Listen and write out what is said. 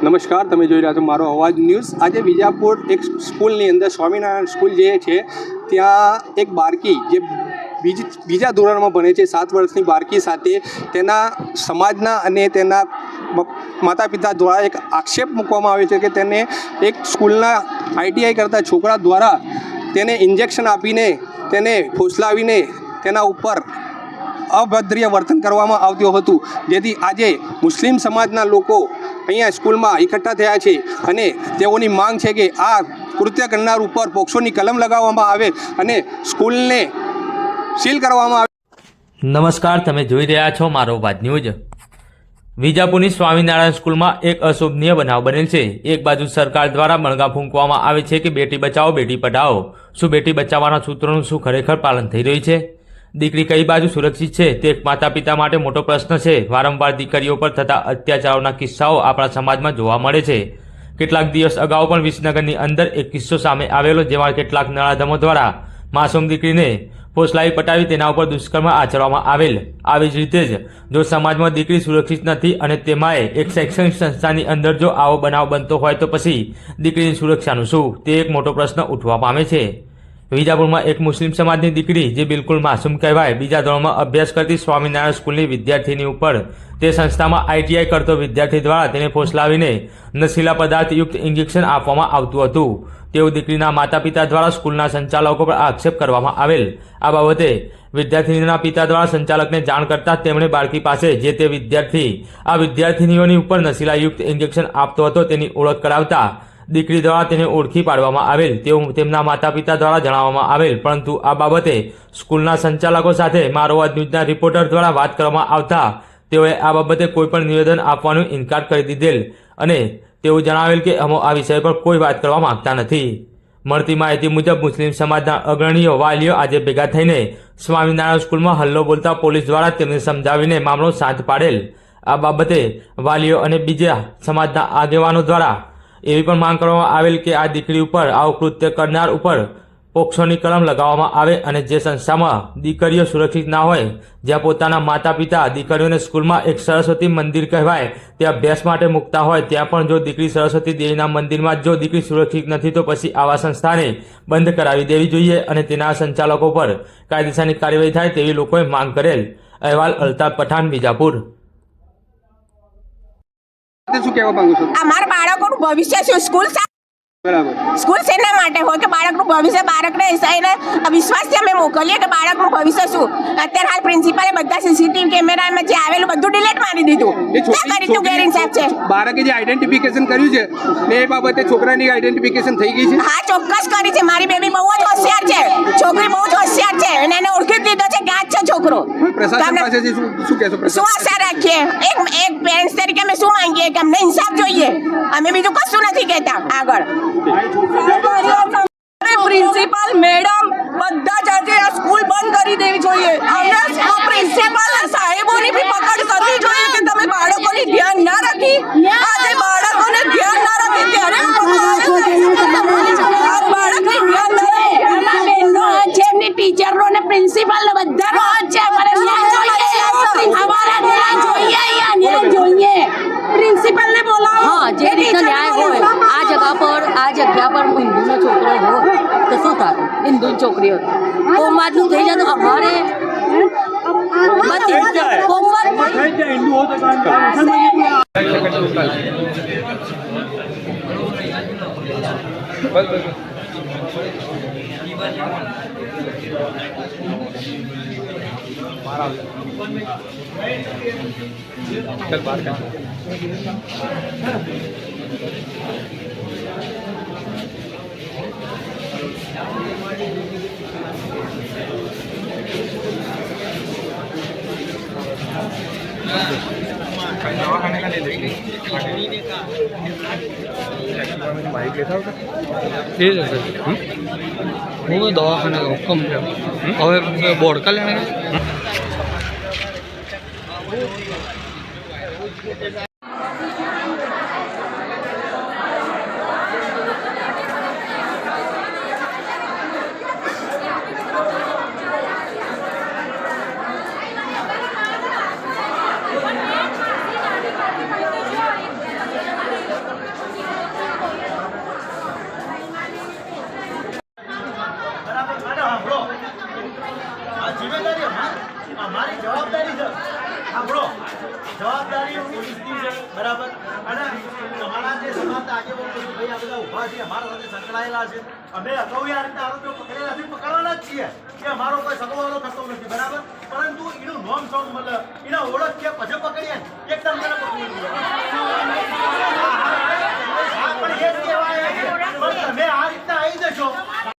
નમસ્કાર, તમે જોઈ રહ્યા છો મારો અવાજ ન્યૂઝ। આજે વિજાપુર એક સ્કૂલની અંદર સ્વામિનારાયણ સ્કૂલ જે છે ત્યાં એક બાળકી જે બીજા ધોરણમાં ભણે છે, 7 વર્ષની બાળકી સાથે તેના સમાજના અને તેના માતા પિતા દ્વારા એક આક્ષેપ મૂકવામાં આવે છે કે તેને એક સ્કૂલના ITI કરતા છોકરા દ્વારા તેને ઇન્જેક્શન આપીને તેને ફોસલાવીને તેના ઉપર અભદ્ર વર્તન કરવામાં આવતું હતું, જેથી આજે મુસ્લિમ સમાજના લોકો અહીંયા સ્કૂલમાં એકઠા થયા છે અને તેઓની માંગ છે કે આ કૃત્ય કરનાર ઉપર પોક્સોની કલમ લગાવવામાં આવે અને સ્કૂલને સીલ કરવામાં આવે। નમસ્કાર, તમે જોઈ રહ્યા છો મારો અવાજ ન્યૂઝ। વિજાપુરની સ્વામિનારાયણ સ્કૂલમાં એક અશોભનીય બનાવ બનેલ છે। એક બાજુ સરકાર દ્વારા બણગા ફૂંકવામાં આવે છે કે બેટી બચાવો બેટી પઢાઓ। શું બેટી બચાવવાના સૂત્રોનું શું ખરેખર પાલન થઈ રહ્યું છે? દીકરી કઈ બાજુ સુરક્ષિત છે તે એક માતા પિતા માટે મોટો પ્રશ્ન છે। વારંવાર દીકરીઓ પર થતા અત્યાચારોના કિસ્સાઓ આપણા સમાજમાં જોવા મળે છે। કેટલાક દિવસ અગાઉ પણ વિસનગરની અંદર એક કિસ્સો સામે આવેલો, જેમાં કેટલાક નરાધમો દ્વારા માસૂમ દીકરીને ફોસલાવી પટાવી તેના ઉપર દુષ્કર્મ આચરવામાં આવેલ। આવી જ રીતે જ જો સમાજમાં દીકરી સુરક્ષિત નથી અને તેમાંય એક શૈક્ષણિક સંસ્થાની અંદર જો આવો બનાવ બનતો હોય તો પછી દીકરીની સુરક્ષાનું શું, તે એક મોટો પ્રશ્ન ઉઠવા પામે છે। વિજાપુરમાં એક મુસ્લિમ સમાજની દીકરી જે બિલકુલ માસૂમ કહેવાય, બીજા ધોરણમાં અભ્યાસ કરતી સ્વામિનારાયણ સ્કૂલની વિદ્યાર્થીની ઉપર તે સંસ્થામાં ITI કરતો વિદ્યાર્થી દ્વારા તેને ફોસલાવીને નશીલા પદાર્થયુક્ત ઇન્જેક્શન આપવામાં આવતું હતું, તેવું દીકરીના માતા પિતા દ્વારા સ્કૂલના સંચાલકો પર આક્ષેપ કરવામાં આવેલ। આ બાબતે વિદ્યાર્થીનીના પિતા દ્વારા સંચાલકને જાણ કરતાં તેમણે બાળકી પાસે જે તે વિદ્યાર્થી આ વિદ્યાર્થીનીઓની ઉપર નશીલાયુક્ત ઇન્જેક્શન આપતો હતો તેની ઓળખ કરાવતા દીકરી દ્વારા તેને ઓળખી પાડવામાં આવેલ તેવું તેમના માતા પિતા દ્વારા જણાવવામાં આવેલ। પરંતુ આ બાબતે સ્કૂલના સંચાલકો સાથે મારો અવાજ ન્યૂઝના રિપોર્ટર દ્વારા વાત કરવામાં આવતા તેઓએ આ બાબતે કોઈપણ નિવેદન આપવાનો ઇનકાર કરી દીધેલ અને તેઓ જણાવેલ કે અમે આ વિષય પર કોઈ વાત કરવા માંગતા નથી। મળતી માહિતી મુજબ મુસ્લિમ સમાજના અગ્રણીઓ વાલીઓ આજે ભેગા થઈને સ્વામિનારાયણ સ્કૂલમાં હલ્લો બોલતા પોલીસ દ્વારા તેમને સમજાવીને મામલો શાંત પાડેલ। આ બાબતે વાલીઓ અને બીજા સમાજના આગેવાનો દ્વારા એવી પણ માંગ કરવામાં આવેલ કે આ દીકરી ઉપર આવું કૃત્ય કરનાર ઉપર પોક્સોની કલમ લગાવવામાં આવે અને જે સંસ્થામાં દીકરીઓ સુરક્ષિત ના હોય, જ્યાં પોતાના માતા પિતા દીકરીઓને સ્કૂલમાં એક સરસ્વતી મંદિર કહેવાય ત્યાં અભ્યાસ માટે મૂકતા હોય, ત્યાં પણ જો દીકરી સરસ્વતી દેવીના મંદિરમાં જો દીકરી સુરક્ષિત નથી તો પછી આવા સંસ્થાને બંધ કરાવી દેવી જોઈએ અને તેના સંચાલકો પર કાયદેસરની કાર્યવાહી થાય તેવી લોકોએ માંગ કરેલ। અહેવાલ અલ્તાફ પઠાણ, વિજાપુર। શું કહેવા માંગુ છો? અમારા બાળકોનું ભવિષ્ય શું? સ્કૂલ શેના માટે હોય કે બાળકનું ભવિષ્ય, બાળકને વિશ્વાસથી અમે મોકલીએ કે બાળકનું ભવિષ્ય શું? અત્યારે હાલ પ્રિન્સિપાલે બધા CCTV કેમેરામાં જે આવેલું બધું ડિલીટ મારી દીધું। ક્યાં કરી તું ગેરઇન્સાફ છે? બાળકે જે આઈડેન્ટિફિકેશન કર્યું છે ને એ બાબતે છોકરાની આઈડેન્ટિફિકેશન થઈ ગઈ છે? હા, ચોક્કસ કરી છે। મારી બેબી બહુ જ હોશિયાર છે, છોકરી બહુ જ હોશિયાર છે અને એને ઓળખી દીધો છે કે આ જ છે છોકરો। પ્રશાસન પાસેથી શું કહેશો? શું આશા રાખીએ? એક પેરેન્ટ્સ તરીકે અમે શું માંગીએ કે અમને ઇન્સાફ જોઈએ, અમે બીજું કશું નથી કહેતા। આગળ પ્રિન્સિપાલ મેડમ બધા જ આજે આ સ્કૂલ બંધ કરી દેવી જોઈએ। અમને પ્રિન્સિપાલ સાહેબોની બી પકડ કરવી જોઈએ કે તમે બાળકોની ધ્યાન ના રાખી, આજે બાળકોને ધ્યાન ના રાખી ત્યારે બાળકની ધ્યાન ના રાખી એમની ટીચરો ને પ્રિન્સિપાલ ને બધાનો હાથ છે। અમારે ન્યાય જોઈએ, પ્રિન્સિપલ ને બોલાવો। हाँ, जे रीतना न्याय होय आ जगह पर हिंदू नो छोकरो हो तो शू था? हिंदू छोकरी हो तो मातलू થઈ જાય તો અમારે चल बात कर। दवाखाने का ले लेंगे बाइक लेता होगा ले लेते वो दवाखाने का हुक्म હવે બોર્ડ કા લેને જિમ્મેદારી અમારી જવાબદારી છે. સાંભળો, જવાબદારી પોલીસની છે, બરાબર. અને તમારા જે સમાજના આગેવાનો છે, ભાઈ આ બધા ઊભા છે, અમારા સાથે સંકળાયેલા છે. અમે અગાઉ આ રીતે આરોપીઓ પકડેલા છે, પકડવાના જ છીએ કે અમારો કોઈ સગવડો થતો નથી, બરાબર. પરંતુ એનું નોમ સોંગ મળે, એના ઓળખ કે